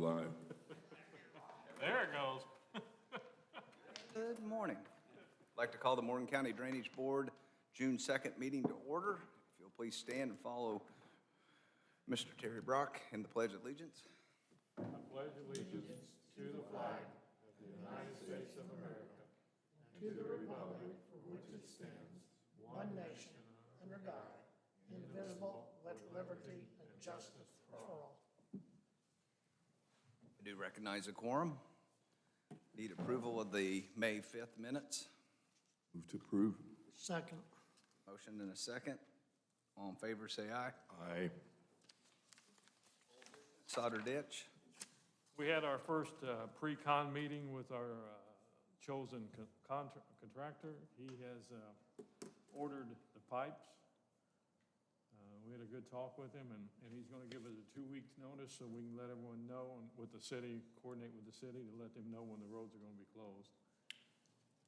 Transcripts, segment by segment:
live. There it goes. Good morning. I'd like to call the Morgan County Drainage Board June 2nd meeting to order. If you'll please stand and follow Mr. Terry Brock in the Pledge of Allegiance. I pledge allegiance to the flag of the United States of America, and to the republic for which it stands, one nation, under God, indivisible, with liberty and justice for all. I do recognize a quorum. Need approval of the May 5th minutes. Move to approve. Second. Motion and a second. All in favor, say aye. Aye. Solder Ditch. We had our first pre-con meeting with our chosen contractor. He has ordered the pipes. We had a good talk with him, and he's going to give us a 2 weeks notice so we can let everyone know, and with the city, coordinate with the city to let them know when the roads are going to be closed.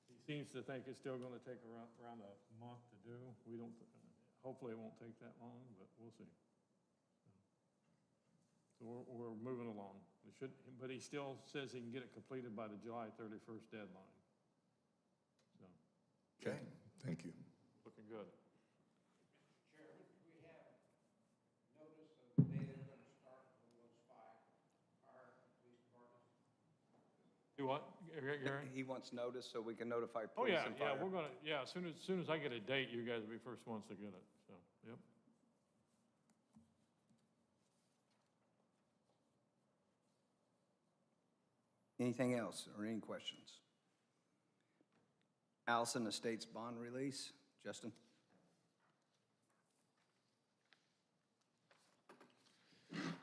He seems to think it's still going to take around a month to do. We don't, hopefully it won't take that long, but we'll see. So we're moving along. We should, but he still says he can get it completed by the July 31st deadline. So, Okay. Thank you. looking good. Chairman, we have notice of the day they're gonna start for those 5 fire police departments. Do what, Gary? He wants notice so we can notify Oh, police yeah, and yeah, fire. we're gonna, yeah, as soon as I get a date, you guys will be first ones to get it, so, yep. Anything else or any questions? Allison Estates bond release. Justin?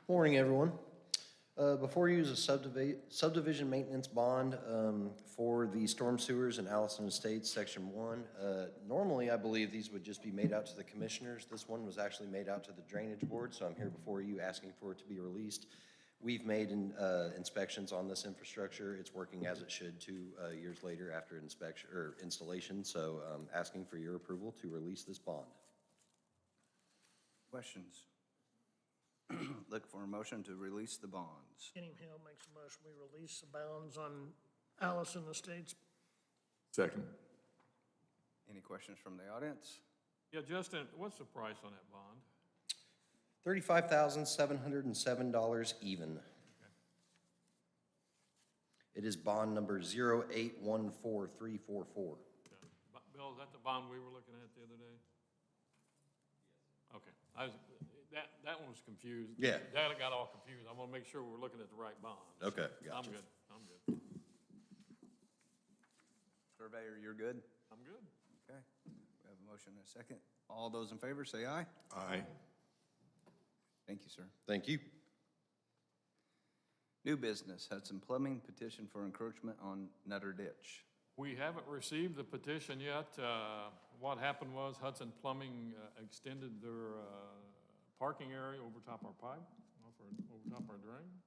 Morning, everyone. Before you use a subdivision maintenance bond for the storm sewers in Allison Estates, Section 1, normally I believe these would just be made out to the commissioners. This one was actually made out to the Drainage Board, so I'm here before you asking for it to be released. We've made inspections on this infrastructure. It's working as it should 2 years later after inspection or installation, so asking for your approval to release this bond. Questions? Look for a motion to release the bonds. Kenny Hill makes a motion, we release the bonds on Allison Estates. Second. Any questions from the audience? Yeah, Justin, what's the price on that bond? $35,707 even. It is bond number 0814344. Yeah. Bill, is that the bond we were looking at the other day? Okay, that one was confused. Yeah. That got all confused. I want to make sure we're looking at the right bond. Okay, I'm gotcha. good, I'm good, Surveyor, you're good? I'm good. Okay. We have a motion and a second. All those in favor, say aye. Aye. Thank you, sir. Thank you. New business, Hudson Plumbing petition for encroachment on Nutter Ditch. We haven't received the petition yet. What happened was Hudson Plumbing extended their parking area over top our pipe, over top our drain,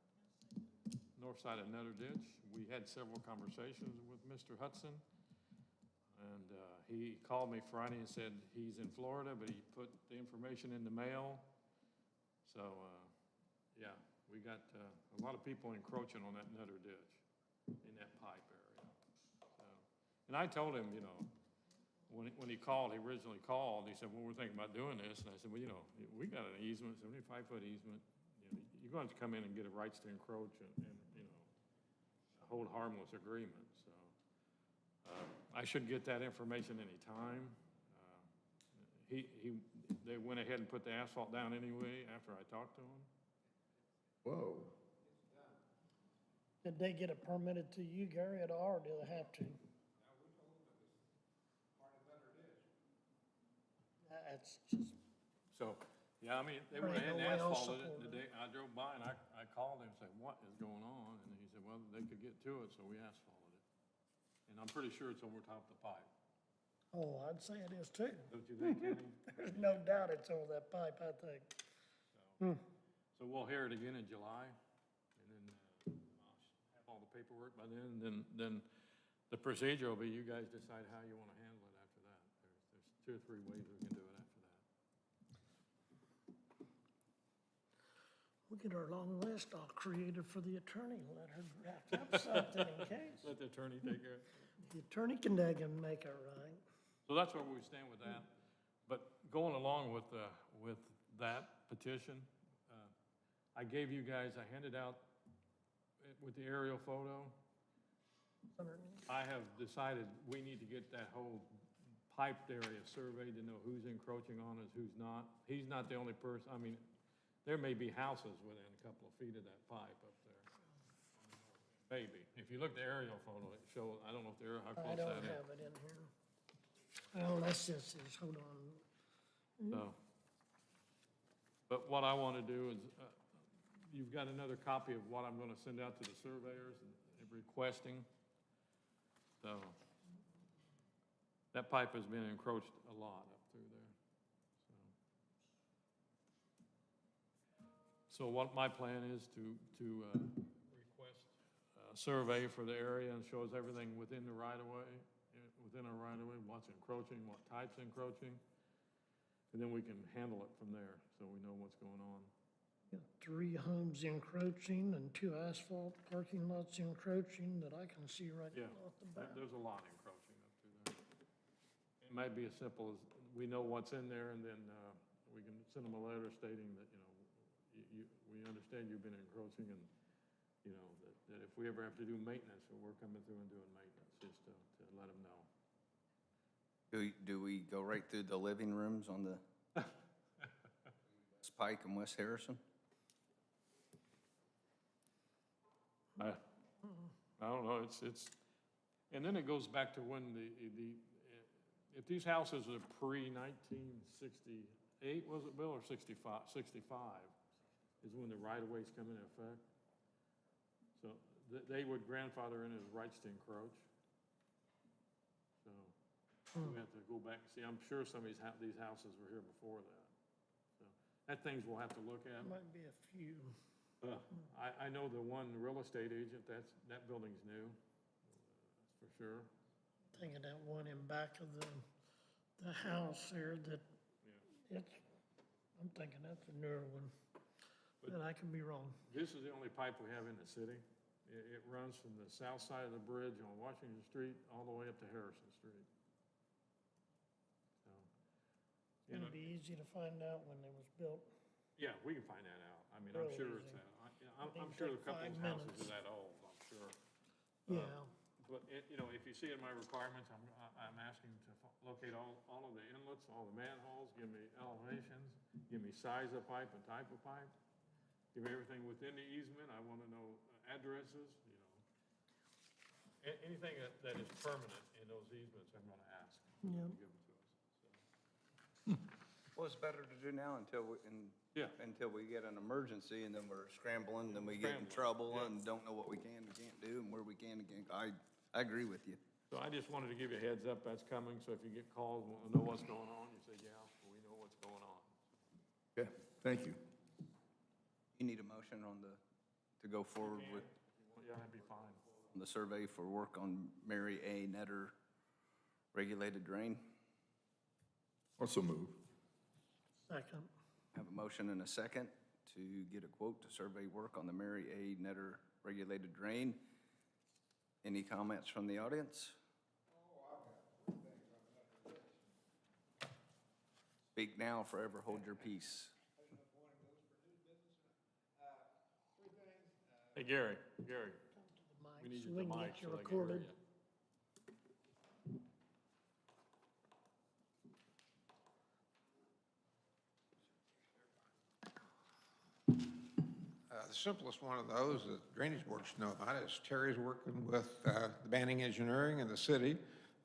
north side of Nutter Ditch. We had several conversations with Mr. Hudson, and he called me Friday and said he's in Florida, but he put the information in the mail. So, yeah, we got a lot of people encroaching on that Nutter Ditch in that pipe area. So, and I told him, you know, when he called, he originally called, he said, well, we're thinking about doing this. And I said, well, you know, we got an easement, 75-foot easement. You know, you're going to come in and get a rights to encroach and you know, hold harmless agreement. So I should get that information anytime. They went ahead and put the asphalt down anyway after I talked to him. Whoa. Did they get it permitted to you, Gary, at all, or do they have to? That's just, So, yeah, I mean, they There went ain't ahead and no way else asphalted it. supported The day I drove by and I called him and said, what is going on? And he said, well, they could get to it, so we asphalted it. And I'm pretty sure it's over top of the pipe. oh, I'd say it is too. Don't you think, Kenny? There's no doubt it's over that pipe, I think. So we'll hear it again in July, and then I'll have all the paperwork by then. Then the procedure will be you guys decide how you want to handle it after that. There's 2 or 3 ways we can do it after that. We'll get our long list all created for the attorney, let her draft up something in case. Let the attorney take care of it. The attorney can make it right. So that's where we stand with that. But going along with that petition, I gave you guys, I handed out with the aerial photo. I have decided we need to get that whole piped area surveyed to know who's encroaching on us, who's not. He's not the only person, I mean, there may be houses within a couple of feet of that pipe up there. Maybe. If you look at the aerial photo, it shows, I don't know if they're, how I close don't that is. have it in here. Well, that's just, hold on. So, but what I want to do is, you've got another copy of what I'm going to send out to the surveyors and requesting. So, that pipe has been encroached a lot up through there. So what my plan is to request a survey for the area and shows everything within the right-of-way, within our right-of-way, what's encroaching, what type's encroaching. And then we can handle it from there, so we know what's going on. Got 3 homes encroaching and 2 asphalt parking lots encroaching that I can see right Yeah, off the bat. there's a lot encroaching up through there. It might be as simple as, we know what's in there, and then we can send them a letter stating that, we understand you've been encroaching, and, that if we ever have to do maintenance, or we're coming through and doing maintenance, just to let them know. Do we go right through the living rooms on the West Pike and West Harrison? I don't know, it's, and then it goes back to when if these houses are pre-1968, was it, Bill, or 65 is when the right-of-ways come into effect. So they would grandfather in as rights to encroach. So we have to go back and see, I'm sure some of these houses were here before that. So that things we'll have to look at. Might be a few. I know the one real estate agent, that building's new, for sure. Thinking that one in back of the house there that I'm thinking that's a newer one. But I could be wrong. This is the only pipe we have in the city. It runs from the south side of the bridge on Washington Street all the way up to Harrison Street. So, It's gonna be easy to find out when it was built. yeah, we can find that out. I mean, I'm Real sure it's easy. I'm It'd sure a take couple of 5 these houses minutes. are that old, I'm sure. Yeah, But, if you see in my requirements, I'm asking to locate all of the inlets, all the manholes, give me elevations, give me size of pipe and type of pipe, give me everything within the easement, I want to know addresses, anything that is permanent in those easements, I'm going to ask. Yeah. To give them to us. Well, it's better to do now until Yeah. we get an emergency, and then we're scrambling, then we get in Scrambling, trouble yeah. and don't know what we can and can't do and where we can and can't. I agree with you. So I just wanted to give you a heads up, that's coming, so if you get calls, want to know what's going on, you say, yeah, we know what's going on. Okay, thank you. You need a motion to go forward with Yeah, that'd be fine. the survey for work on Mary A. Netter regulated drain. Also move. second. Have a motion and a second to get a quote to survey work on the Mary A. Netter regulated drain. Any comments from the audience? Speak now, forever hold your peace. Hey, Gary, Come to we the need mic so you we at the can mic get so you they can hear recorded. you. The simplest one of those that Drainage Board should know about is Terry's working with the Banning Engineering and the city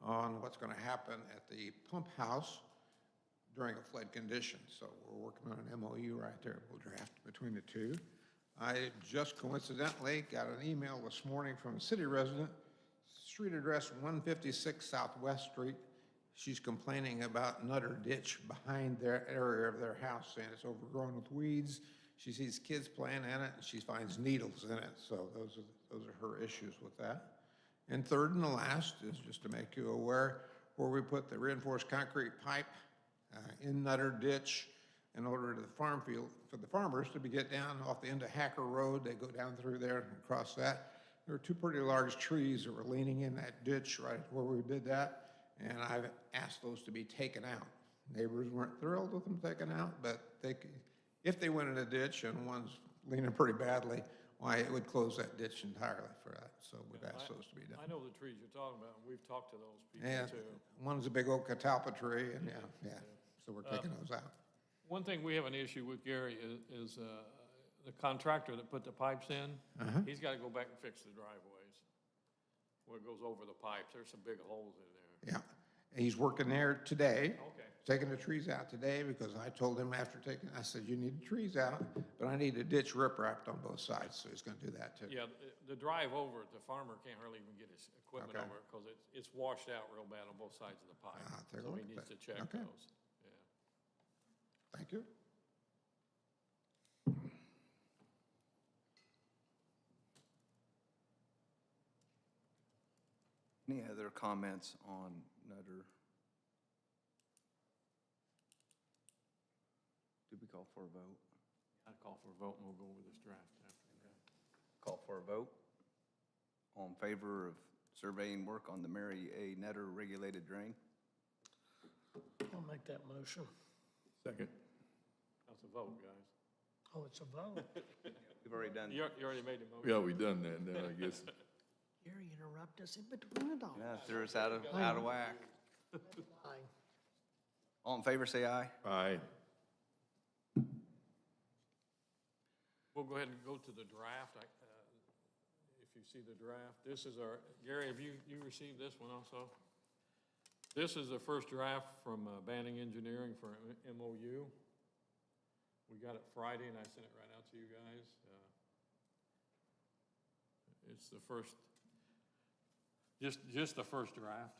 on what's going to happen at the pump house during a flood condition. So we're working on an MOU right there. We'll draft between the two. I just coincidentally got an email this morning from a city resident, street address 156 Southwest Street. She's complaining about Nutter Ditch behind their area of their house, saying it's overgrown with weeds. She sees kids playing in it, and she finds needles in it. So those are her issues with that. And third and the last is just to make you aware, where we put the reinforced concrete pipe in Nutter Ditch, in order to the farm field, for the farmers to be get down off the end of Hacker Road. They go down through there and cross that. There were two pretty large trees that were leaning in that ditch right where we did that, and I've asked those to be taken out. Neighbors weren't thrilled with them taken out, but if they went in a ditch and one's leaning pretty badly, why, it would close that ditch entirely for that, so we've asked those to be done. I know the trees you're talking about, and we've talked to those people Yeah, too. one's a big oak catalpa tree, and yeah, so we're taking those out. One thing we have an issue with, Gary, is the contractor that put the pipes in, he's got to go back and fix the driveways where it goes over the pipes. There's some big holes in there. Yeah, and he's working there today. Okay. Taking the trees out today, because I told him after taking, I said, you need the trees out, but I need a ditch rip-wrapped on both sides, so he's gonna do that too. Yeah, the drive over, the farmer can't hardly even get his equipment Okay. over it because it's washed out real bad on both sides of the pipe. I'll take a So look he at needs to that. check Okay. those, yeah. Thank you. Any other comments on Nutter? Did we call for a vote? I'd call for a vote and we'll go over this draft after that. Call for a vote. All in favor of surveying work on the Mary A. Nutter regulated drain? I'll make that motion. Second. That's a vote, guys. Oh, it's a vote. We've already done. You already made the motion. Yeah, we done that now, I guess. Gary interrupt us in between it all. Yeah, threw us out of whack. Aye. All in favor, say aye. Aye. We'll go ahead and go to the draft. If you see the draft, this is our, Gary, have you received this one also? This is the first draft from Banning Engineering for MOU. We got it Friday and I sent it right out to you guys. It's the first, just the first draft.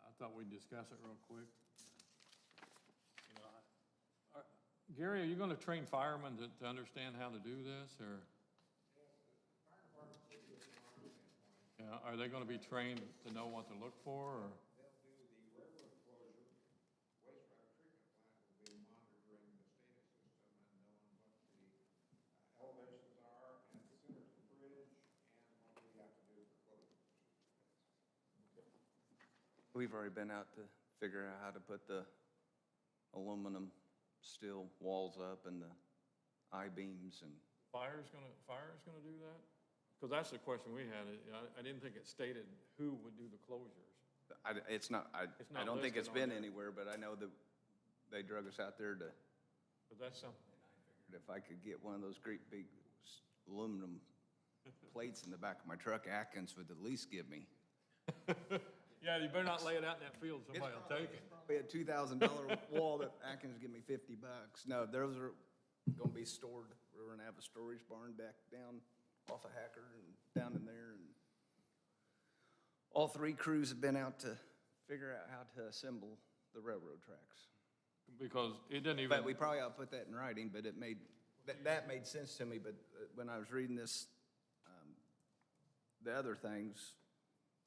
I thought we'd discuss it real quick. You know, Gary, are you going to train firemen to understand how to do this, or? Yeah, are they going to be trained to know what to look for, or? They'll do the railroad closure, wastewater treatment plant will be monitoring the SCADA system and knowing what the elevations are and the centers of the bridge and what we have to do for closure. We've already been out to figure out how to put the aluminum steel walls up and the I-beams and, Fire's gonna do that? Because that's the question we had. I didn't think it stated who would do the closures. it's not, I not don't think it's listed on been there. anywhere, but I know that they drug us out there to, But that's something, if I could get one of those great big aluminum plates in the back of my truck, Atkins would at least give me. yeah, you better not lay it out in that field, somebody will take it. We had $2,000 wall that Atkins give me $50. No, those are gonna be stored. We're gonna have a storage barn back down off of Hacker and down in there. And all three crews have been out to figure out how to assemble the railroad tracks. Because it didn't even, But we probably ought to put that in writing, but it made, that made sense to me, but when I was reading this, the other things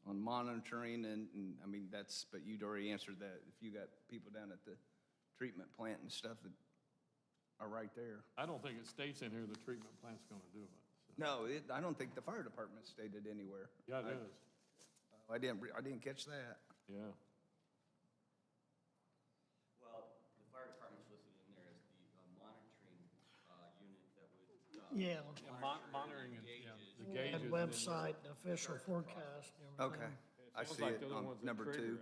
on monitoring and I mean, but you'd already answered that. If you got people down at the treatment plant and stuff that are right there. I don't think it states in here the treatment plant's gonna do it. So. No, I don't think the fire department stated anywhere. Yeah, it is, I didn't catch that. yeah. Well, the fire department's listed in there as the monitoring unit that would. Yeah, Yeah, monitoring, yeah, the that gauges. and then- website, the official forecast and everything. Okay, It I sounds see like it they're the on ones that number trigger 2. it.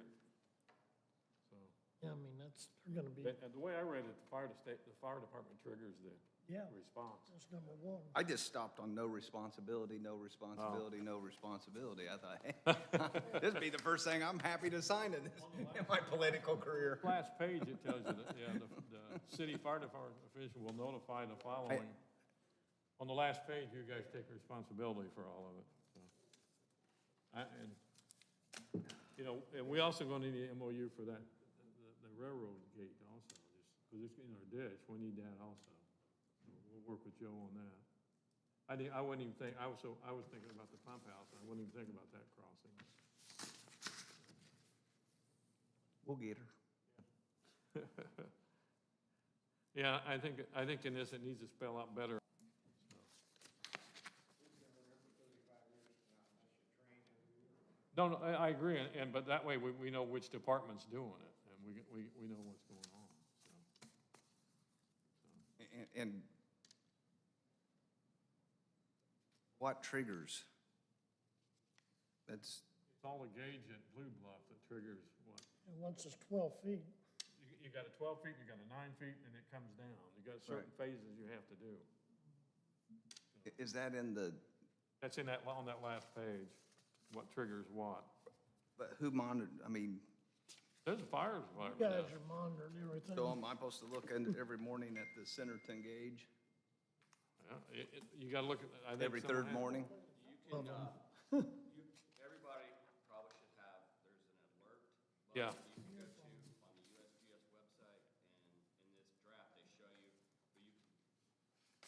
So, Yeah, I mean, they're gonna be, and the way I read it, the fire department triggers the yeah, response. that's number one. I just stopped on no responsibility, no responsibility, no responsibility. I thought, hey, this'd be the first thing I'm happy to sign in my political career. Last page, it tells you that, yeah, the city fire department official will notify the following. On the last page, you guys take responsibility for all of it, so. And, you know, and we also gonna need an MOU for that, the railroad gate also, just, because it's in our ditch, we need that also. So we'll work with Joe on that. I wouldn't even think, I was thinking about the pump house, and I wouldn't even think about that crossing. We'll get her. Yeah, I think in this, it needs to spell out better. No, no, I agree, but that way we know which department's doing it, and we know what's going on, so. And what triggers? That's, It's all a gauge at Blue Bluff that triggers what? And once it's 12 feet, You got a 12 feet, you got a 9 feet, and it comes down. You got certain phases you have to do. is that in the, That's in that, on that last page, what triggers what. but who monitored, I mean, There's a fire you department. guys are monitoring everything. so am I supposed to look in every morning at the Centerton gauge? Yeah, you gotta look at, I think. Every someone third has- morning? You can, everybody probably should have, there's an alert. Yeah. button You can go to on the USGS website, and in this draft, they show you, but you can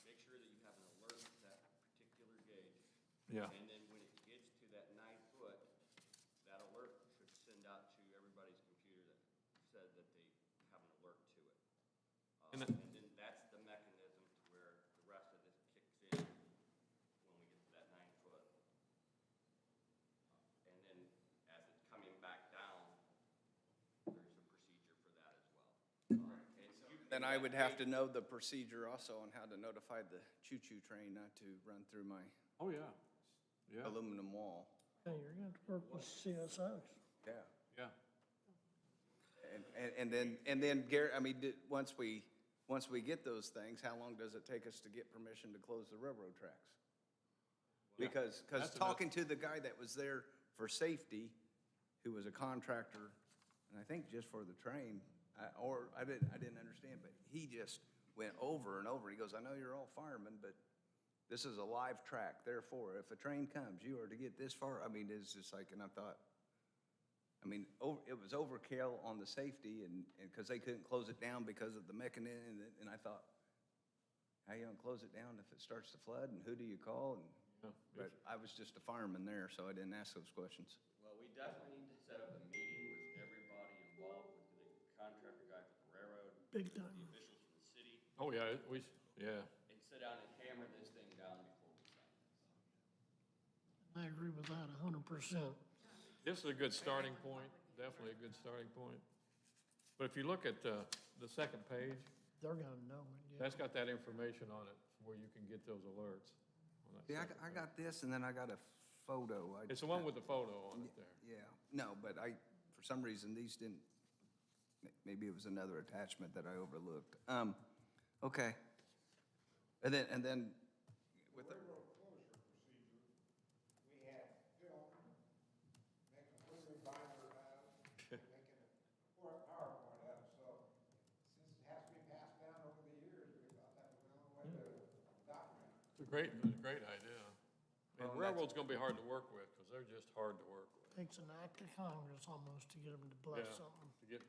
make sure that you have an alert to that particular gauge. Yeah, And then when it gets to that 9 foot, that alert should send out to everybody's computer that said that they have an alert to it. And And that- then that's the mechanism to where the rest of this kicks in when we get to that 9 foot. And then as it's coming back down, there's a procedure for that as well. Then I would have to know the procedure also on how to notify the choo-choo train not to run through my oh, yeah, yeah, aluminum wall. Yeah, you're going to work with CSX. Yeah. yeah. And then Gary, I mean, once we get those things, how long does it take us to get permission to close the railroad tracks? Because That's the talking to the guy that was there for safety, who was a contractor, and I think just for the train, I didn't understand, but he just went over and over. He goes, I know you're all firemen, but this is a live track. Therefore, if a train comes, you are to get this far. I mean, it's just like, and I thought, I mean, it was overkill on the safety and because they couldn't close it down because of the mechanism. And I thought, how you gonna close it down if it starts to flood? And who do you call? And, Yeah. but I was just a fireman there, so I didn't ask those questions. Well, we definitely need to set up a meeting with everybody involved, with the contractor guy for the railroad, Big the time. officials from the city, Oh, yeah, yeah. and sit down and hammer this thing down before we sign this. I agree with that 100%. This is a good starting point, definitely a good starting point. But if you look at the second page, They're going to know it, yeah. that's got that information on it where you can get those alerts. on that Yeah, second I page. got this and then I got a photo. It's the one with the photo on it there. Yeah, no, but for some reason, these didn't, maybe it was another attachment that I overlooked. Okay. And then with the, Railroad closure procedure, we had Phil make a little binder out, making a PowerPoint out, so since it has to be passed down over the years, we thought that was the only way to document it. It's a great idea. And Well, railroad's gonna be hard to work with, because they're just hard to work with. Takes an act of Congress almost to get them to bless Yeah, something. to get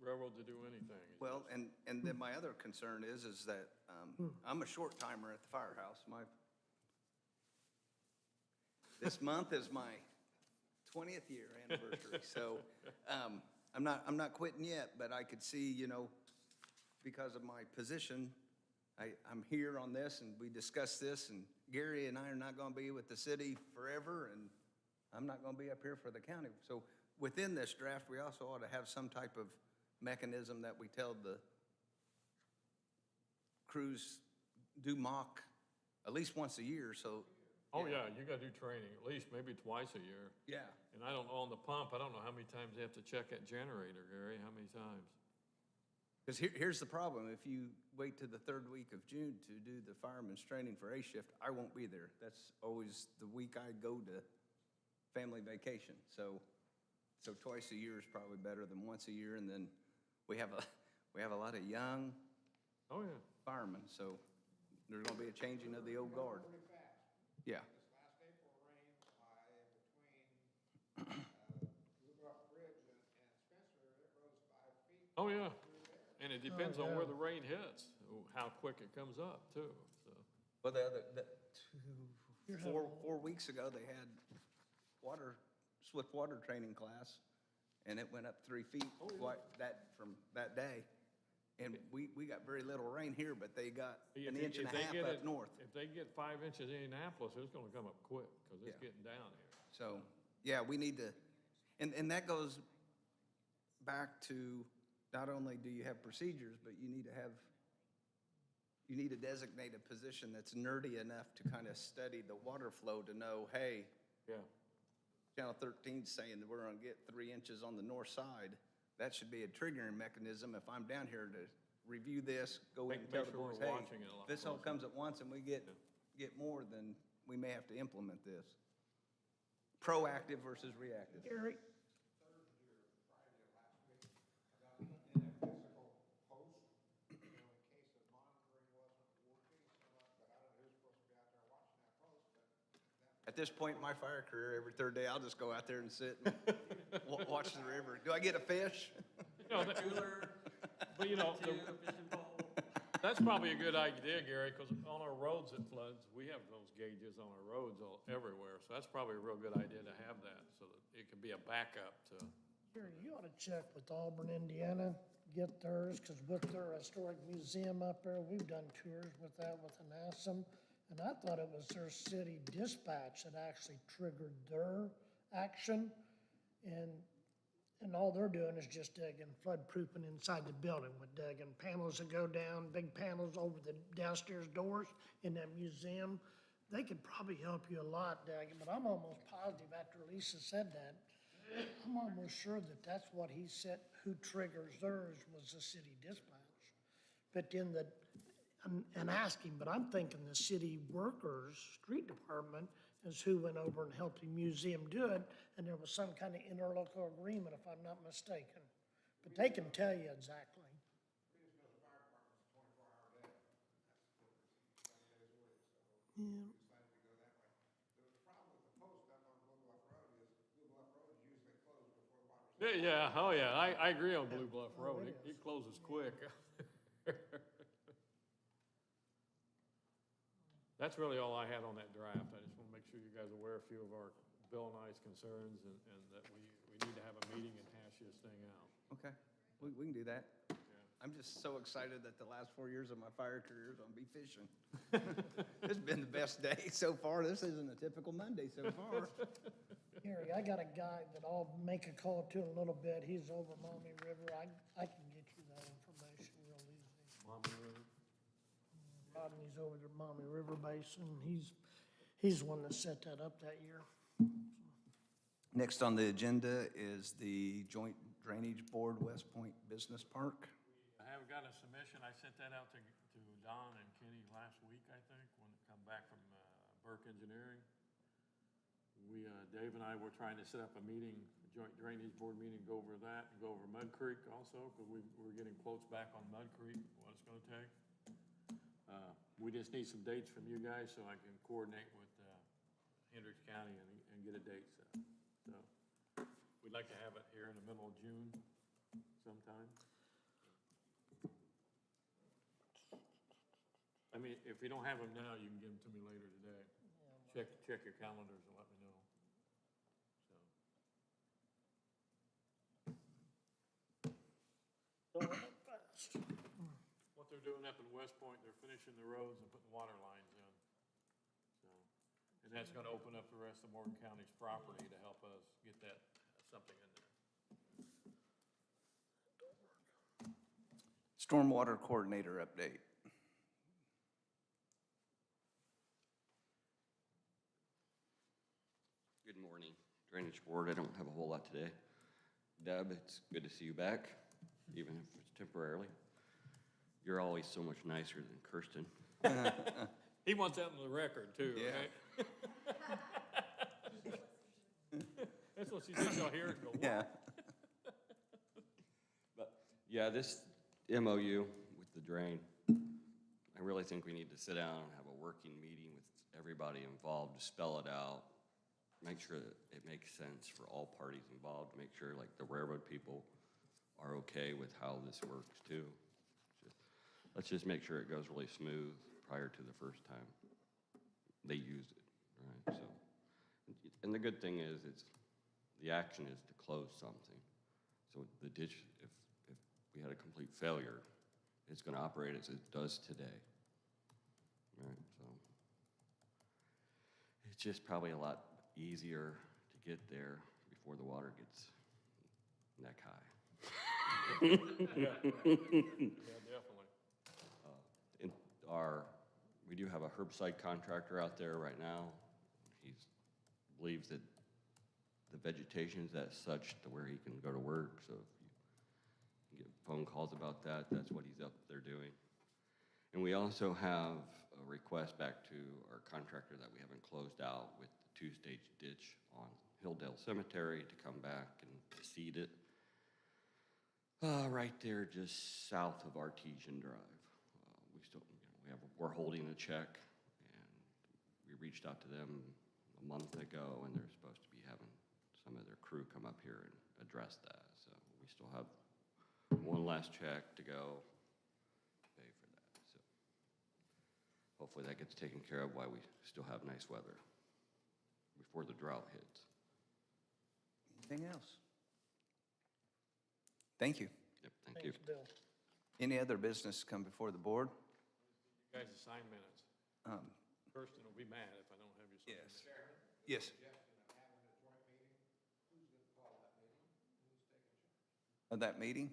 railroad to do anything. It's well, just- and then my other concern is that I'm a short timer at the firehouse. This month is my 20th year anniversary, so I'm not quitting yet, but I could see, because of my position, I'm here on this, and we discussed this, and Gary and I are not going to be with the city forever, and I'm not going to be up here for the county. So within this draft, we also ought to have some type of mechanism that we tell the crews do mock at least once a year, so. Oh, yeah, you gotta do training, at least maybe twice a year. Yeah. And I don't know, on the pump, I don't know how many times they have to check that generator, Gary, how many times? Because here's the problem, if you wait to the third week of June to do the fireman's training for A shift, I won't be there. That's always the week I go to family vacation. So twice a year is probably better than once a year, and then we have a lot of young Oh, yeah. firemen, so there's gonna be a changing of the old guard. Pretty fast. Yeah. This last April rain, between Blue Bluff Bridge and Spencer, it rose 5 feet. Oh, yeah. And it depends on where yeah. the rain hits, how quick it comes up, too, so. Well, You're 4 weeks ago, they had swift water training class, and it went up 3 feet from that day. And we got very little rain here, but they got If an they- inch and if a they half get up it- north. If they get 5 inches in Indianapolis, it's gonna come up quick, because it's Yeah. getting down here. So, yeah, we need to, and that goes back to, not only do you have procedures, but you need to designate a position that's nerdy enough to kind of study the water flow to know, hey, Yeah. Channel 13's saying that we're gonna get 3 inches on the north side. That should be a triggering mechanism if I'm down here to review this, go in and Make tell the sure we're boys, hey, watching it a lot this all closer." comes at once and we get more, then we may have to implement this. Proactive versus reactive. Gary, At this point in my fire career, every third day, I'll just go out there and sit and watch the river. Do I get a fish? You know, but you know, that's probably a good idea, Gary, because on our roads it floods, we have those gauges on our roads everywhere. So that's probably a real good idea to have that, so that it can be a backup to, Gary, you ought to check with Auburn, Indiana, get theirs, because with their historic museum up there, we've done tours with that with Anasem. And I thought it was their city dispatch that actually triggered their action. And all they're doing is just digging, flood proofing inside the building with digging panels that go down, big panels over the downstairs doors in that museum. They could probably help you a lot, Dagan, but I'm almost positive after Lisa said that, I'm almost sure that that's what he said, who triggers theirs was the city dispatch. But in the, and asking, but I'm thinking the city workers, street department is who went over and helped the museum do it, and there was some kind of interlocal agreement, if I'm not mistaken. But they can tell you exactly. Yeah. yeah, oh yeah, I agree on Blue Bluff Road. It closes quick. That's really all I had on that draft. I just want to make sure you guys are aware of a few of our Bill and I's concerns and that we need to have a meeting and hash this thing out. Okay, we can do that. I'm just so excited that the last 4 years of my fire career is gonna be fishing. It's been the best day so far. This isn't a typical Monday so far. Gary, I got a guy that I'll make a call to in a little bit. He's over Maumee River. I can get you that information real easy. Mommy, really? Rodney's over there, Maumee River Basin. He's the one that set that up that year. Next on the agenda is the Joint Drainage Board West Point Business Park. I have got a submission. I sent that out to Don and Kenny last week, I think, when it come back from Burke Engineering. Dave and I were trying to set up a meeting, a joint drainage board meeting, go over that, and go over Mud Creek also, because we're getting quotes back on Mud Creek, what it's gonna take. We just need some dates from you guys so I can coordinate with Hendricks County and get a date set. So, we'd like to have it here in the middle of June sometime. I mean, if you don't have them now, you can give them to me later today. Check your calendars and let me know. So, Going up fast. what they're doing up in West Point, they're finishing the roads and putting water lines in. So, and that's gonna open up the rest of Morgan County's property to help us get that, something in there. Stormwater Coordinator update. Good morning, Drainage Board. I don't have a whole lot today. Deb, it's good to see you back, even if it's temporarily. You're always so much nicer than Kirsten. He wants that on the record too, Yeah. right? That's what she thinks y'all hear and go, what? Yeah. But, yeah, this MOU with the drain, I really think we need to sit down and have a working meeting with everybody involved to spell it out. Make sure that it makes sense for all parties involved, make sure like the railroad people are okay with how this works too. Let's just make sure it goes really smooth prior to the first time they use it, right? So, and the good thing is the action is to close something. So the ditch, if we had a complete failure, it's gonna operate as it does today. Right, so. It's just probably a lot easier to get there before the water gets neck high. Yeah, definitely. In we do have a herbicide contractor out there right now. He believes that the vegetation is as such to where he can go to work, so if you get phone calls about that, that's what he's up there doing. And we also have a request back to our contractor that we haven't closed out with the two-stage ditch on Hilldale Cemetery to come back and seed it. Right there, just south of Artesian Drive. We still, we're holding a check, and we reached out to them a month ago, and they're supposed to be having some of their crew come up here and address that. So we still have one last check to go pay for that. So hopefully that gets taken care of while we still have nice weather before the drought hits. Anything else? Thank you. Yep, thank you. Thanks, Bill. Any other business come before the board? You guys assign minutes. Kirsten will be mad if I don't have you sign minutes. Yes. Of that meeting?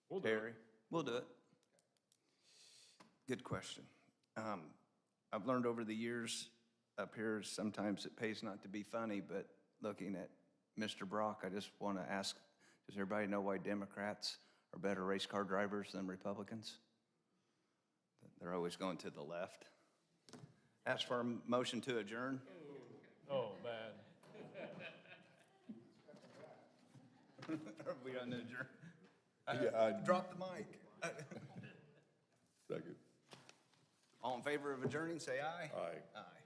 We'll do it. Terry? We'll do it. Good question. I've learned over the years up here, sometimes it pays not to be funny, but looking at Mr. Brock, I just want to ask, does everybody know why Democrats are better race car drivers than Republicans? They're always going to the left. Ask for a motion to adjourn. Oh, bad. Are we on the adjourn? Yeah, Drop the mic. second. All in favor of adjourning, say aye. Aye. Aye.